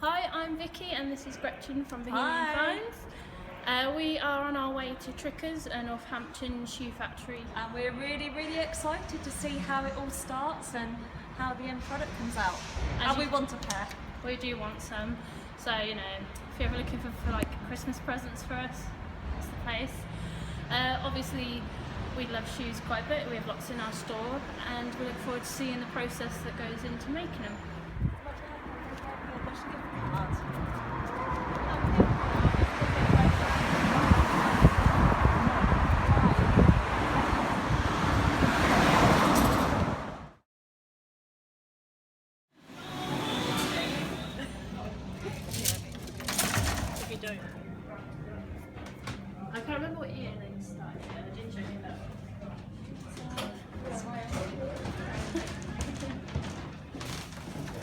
Hi, I'm Vicky and this is Gretchen from Bohemian Phones. We are on our way to Trickers, a Northampton shoe factory. And we're really excited to see how it all starts and how the end product comes out. And we want a pair. We do want some. So, you know, if you're ever looking for like Christmas presents for us, that's the place. Obviously, we love shoes quite a bit. We have lots in our store and we look forward to seeing the process that goes into making them. I can't remember what year they started. I didn't check it out.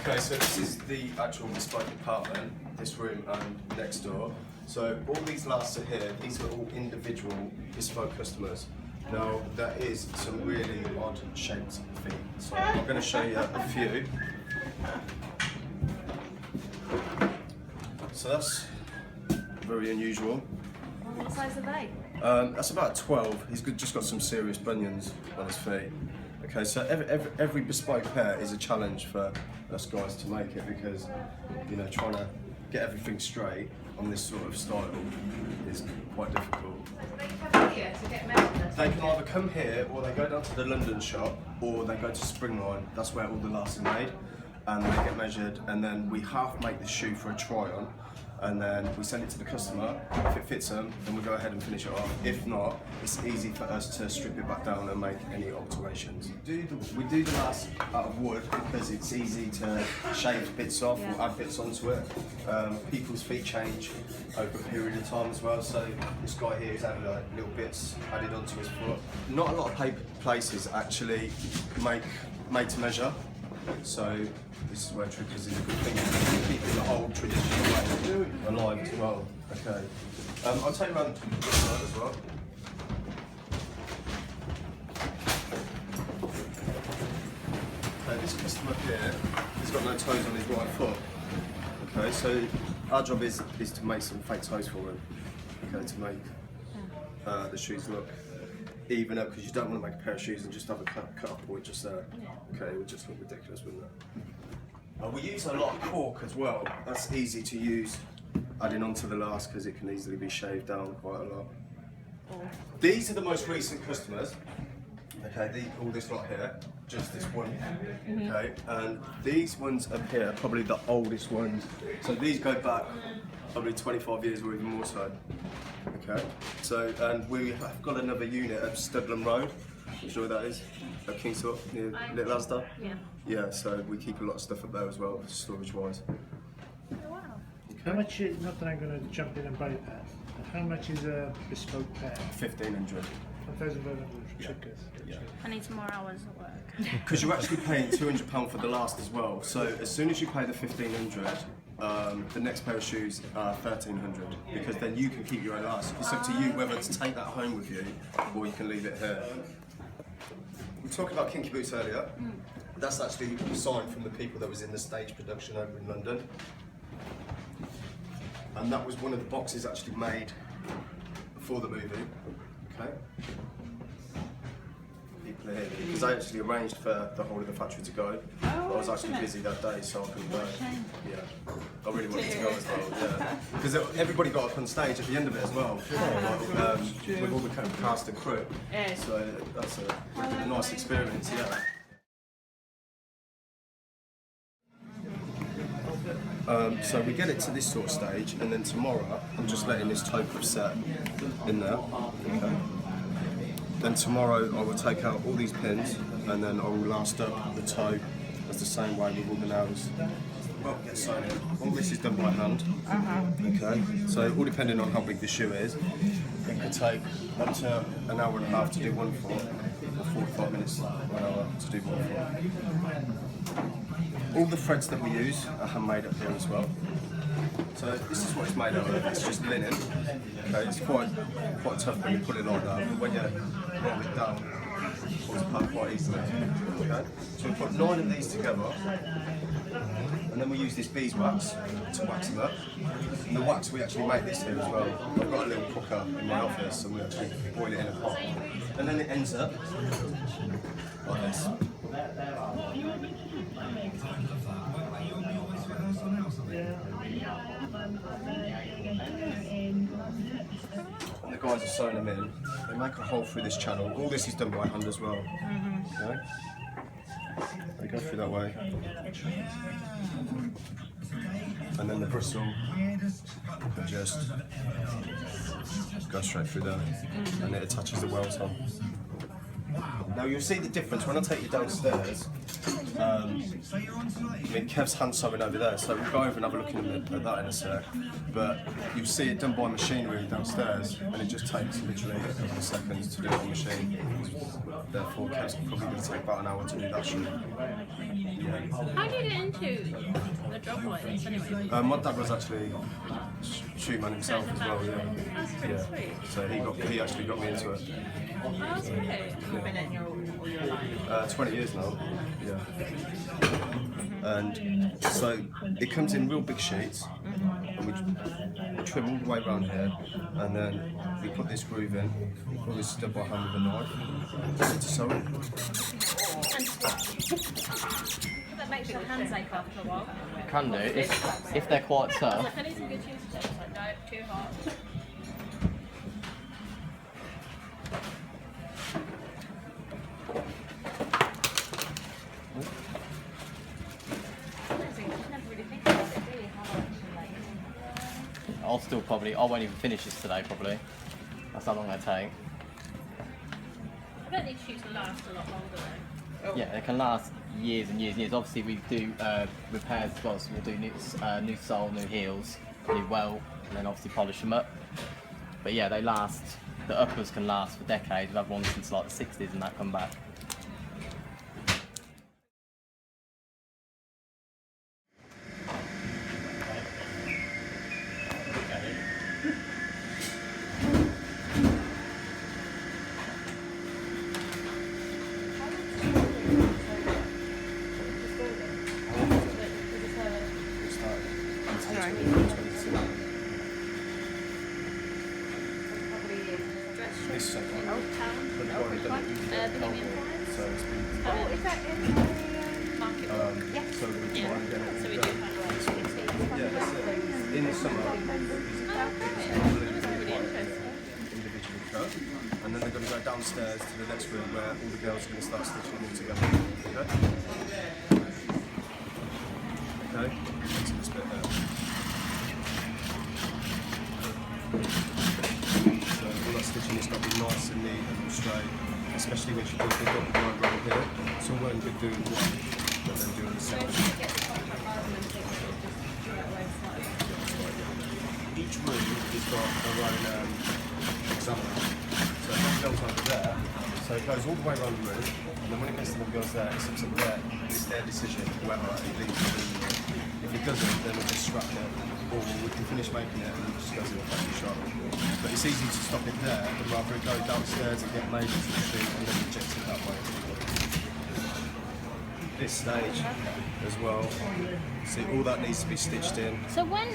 Okay, so this is the actual bespoke department, this room and next door. So all these lasts are here, these are all individual bespoke customers. Now there is some really odd shaped feet, so I'm going to show you a few. So that's very unusual. What size are they? That's about 12. He's just got some serious bunions on his feet. Okay, so every bespoke pair is a challenge for us guys to make it because, you know, trying to get everything straight on this sort of style is quite difficult. They come here to get measured. They can either come here or they go down to the London shop or they go to Springline. That's where all the lasts are made, and they get measured, and then we half make the shoe for a try on. And then we send it to the customer. If it fits them, then we go ahead and finish it off. If not, it's easy for us to strip it back down and make any alterations. We do the last out of wood because it's easy to shave bits off or add bits onto it. People's feet change over a period of time as well, so this guy here has added like little bits added onto his foot. Not a lot of places actually make made to measure. So this is where Trickers is a good thing, keeping the old traditional way alive as well. Okay, I'll take you around this side as well. Okay, this customer here, he's got no toes on his right foot. Okay, so our job is to make some fake toes for him. Okay, to make the shoes look even up, because you don't want to make a pair of shoes and just have a cut up point just there. Okay, it would just look ridiculous, wouldn't it? We use a lot of cork as well. That's easy to use, adding onto the last because it can easily be shaved down quite a lot. These are the most recent customers. Okay, all this lot here, just this one. Okay, and these ones up here are probably the oldest ones. So these go back probably 25 years or even more so. Okay, so and we have got another unit at Studland Road. You know where that is? At Kingsthorpe, near Little Asda? Yeah. Yeah, so we keep a lot of stuff up there as well, storage wise. Oh, wow. Okay. How much is, not that I'm going to jump in and buy a pair, how much is a bespoke pair? 1,500. 1,500 Yeah. Trickers. Yeah. I need some more hours at work. Because you're actually paying £200 for the last as well. So as soon as you pay the 1,500, the next pair of shoes are 1,300, because then you can keep your own last. It's up to you whether to take that home with you or you can leave it here. We were talking about kinky boots earlier. That's actually a sign from the people that was in the stage production over in London. And that was one of the boxes actually made for the movie. Okay. People are here because I actually arranged for the whole of the factory to go. I was actually busy that day, so I couldn't go. Yeah, I really wanted to go as well. Yeah, because everybody got up on stage at the end of it as well, with all the cast and crew. So that's a nice experience. Yeah. So we get it to this sort of stage, and then tomorrow I'm just letting this toe proof set in there. Okay. Then tomorrow I will take out all these pins, and then I will last up the toe as the same way with all the nails. Well, get sewn in. All this is done by hand. Okay. So all depending on how big the shoe is, it could take up to an hour and a half to do one foot, or 45 minutes, 1 hour to do one foot. All the threads that we use are handmade up here as well. So this is what it's made out of. It's just linen. Okay, it's quite tough when you put it like that. But when you roll it down, falls apart quite easily. Okay? So we put 9 of these together, and then we use this beeswax to wax them up. And the wax, we actually make this here as well. I've got a little cooker in my office, and we actually boil it in a pot. And then it ends up like this. And the guys are sewing them in. They make a hole through this channel. All this is done by hand as well. Okay? They go through that way. And then the bristle will just go straight through there. And it attaches the welt on. Now you'll see the difference when I take you downstairs. I mean, Kev's hand sewing over there, so we'll go over and have a look at that in a sec. But you'll see it done by machinery downstairs, and it just takes literally a couple of seconds to do it on machine. Therefore, Kev's probably going to take about an hour to do that shoot. Yeah. How do you get into a job like this anyway? My dad was actually shoe man himself as well. Yeah. That's pretty sweet. So he actually got me into it. Oh, that's okay. You've been in all your life. 20 years now. Yeah. And so it comes in real big sheets, and we trim all the way around here, and then we put this groove in. All this is done by hand with a knife. To sew it. That makes your hands ache after a while. Can do, if they're quite tough. Like, I need some good shoes today. Like, no, too hot. I'll still probably, I won't even finish this today probably. That's how long they take. I bet these shoes will last a lot longer though. Yeah, they can last years and years and years. Obviously we do repairs as well, so we'll do new sole, new heels, new welt, and then obviously polish them up. But yeah, they last, the uppers can last for decades. We've had ones since like the 60s and that come back. This second. Old Town. But you've already done it. Billion Florence. So it's been. Oh, is that in Market Walk? So we're Yeah. trying to get it. So we do kind of like Yeah, that's it. In the summer, Oh, okay. That's really interesting. individually cut, and then they're going to go downstairs to the next room where all the girls are going to start stitching them together. Okay? Okay? So this bit there. So all that stitching has got to be nice and neat and straight, especially when she does the dot line right here. So we're going to be doing one, but then doing the second. Each room has got their own examiner. So it goes over there, so it goes all the way around the room, and then when it gets to the girls there, it's up to there, it's their decision whether it leaves the room. If it doesn't, then we'll just scrap it, or we can finish making it and it just goes in the factory shop. But it's easy to stop it there, but rather it go downstairs and get made into the street and then reject it that way. This stage as well. See, all that needs to be stitched in. So when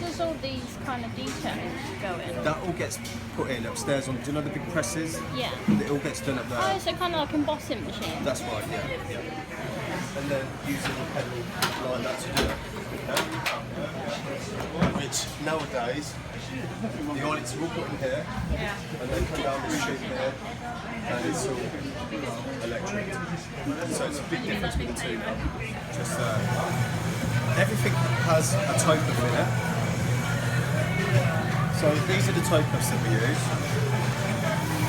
does all these kind of details go in? That all gets put in upstairs on, do you know the big presses? Yeah. It all gets done up there. Oh, so kind of like embossing machine. That's right, yeah. And then using the pedal like that to do it. Okay? Which nowadays, the eyelets are all put in here, and then come down this chute here, and it's all electric. So it's a big difference between the two. Just everything has a toe cuff in it. So these are the toe cuffs that we use.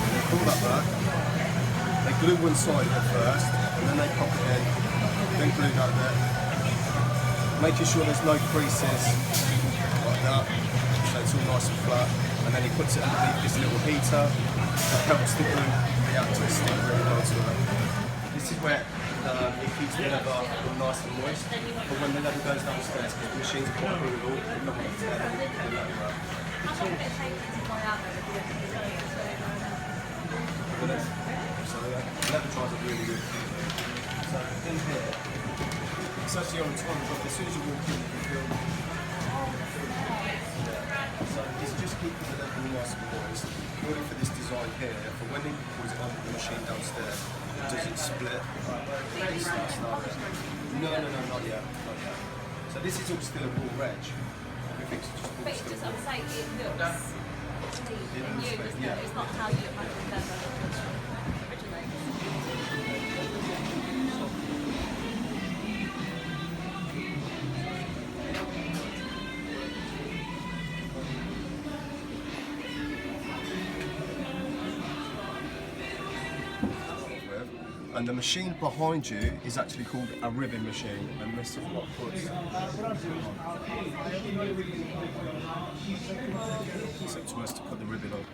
They pull that back. They glue one side of it first, and then they pop it in. Then glue that bit. Making sure there's no creases like that. So it's all nice and flat. And then he puts it underneath this little heater that helps the glue react to stick really well to it. This is where it keeps the leather all nice and moist. But when the leather goes downstairs, because the machine's quite brutal, it doesn't want to tear the leather out. So leather dries are really good. So in here, it's actually on time, but as soon as you walk in, you can feel. So it's just keeping the leather nice and moist. Order for this design here, for when it pulls it under the machine downstairs, does it split? It starts like that. No, not yet. So this is all still a raw reg. Everything's just all But it's still just, raw. I'm saying it looks clean and new, doesn't it? It's not how you imagine leather originates. And the machine behind you is actually called a ribbon machine, and this is what puts. So it's worth to put the ribbon on.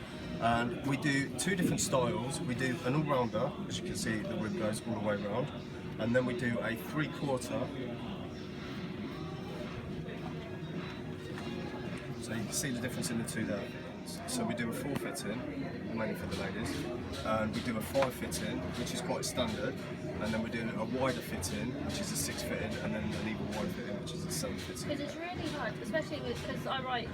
And we do two different styles. We do an all-rounder, as you can see, the rib goes all the way around, and then we do a 3/4. So you can see the difference in the two there. So we do a 4 fitting, mainly for the ladies, and we do a 5 fitting, which is quite standard, and then we do a wider fitting, which is a 6 fitting, and then an even wider fitting, which is a 7 fitting. Because it's really hard, especially because I write,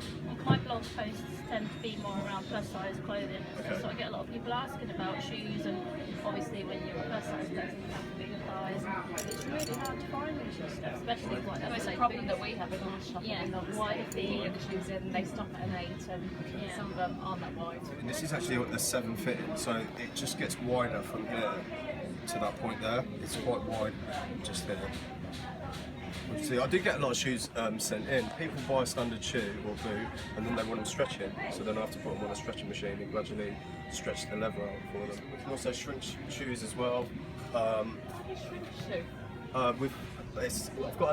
my blog posts tend to be more around plus size clothing. Okay. So I get a lot of people asking about shoes, and obviously when you're a plus size person, you have bigger thighs. And it's really hard to find these shoes stuff, especially like It's a problem that we have in our shop. Yeah, Obviously, wider feet. you get the shoes in, they stop at an 8, and some of them aren't that wide. And this is actually a 7 fitting, so it just gets wider from here to that point there. It's quite wide, just there. See, I do get a lot of shoes sent in. People buy a standard shoe or boot, and then they want them stretching, so then I have to put them on a stretching machine and gradually stretch the leather out for them. We can also shrink shoes as well. I've got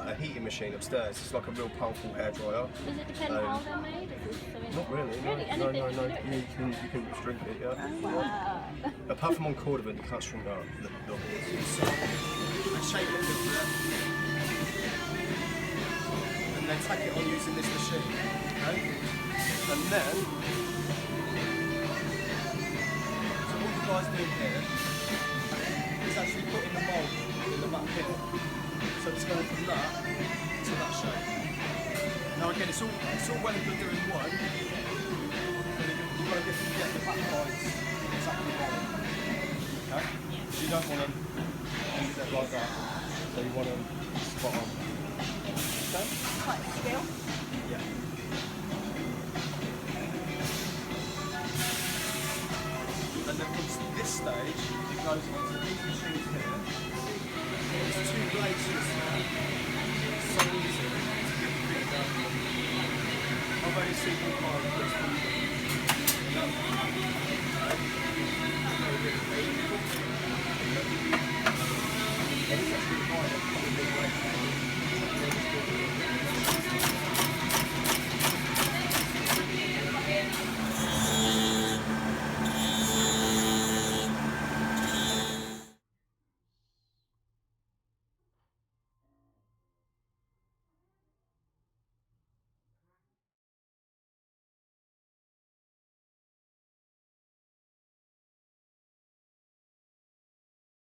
a heating machine upstairs. It's like a real powerful hairdryer. Does it depend how they're made? Is it something Not really. Really? No. Anything you can do it? You can shrink it, yeah. Wow. Apart from on cordovan, you can't shrink that. They shape it a little bit, and they take it on using this machine. Okay? And then, so what you guys do here is actually putting the mould in the back here. So it's going from that to that shape. Now again, it's all well and good doing one, but you've got to get the back lines exactly right. Okay? So you don't want them like that. So you want them spot on. Okay? Quite a skill. Yeah. And then from this stage, it goes onto these machines here. There's 2 blades just there. It's so easy to get the thing done. I've only seen one part of this one.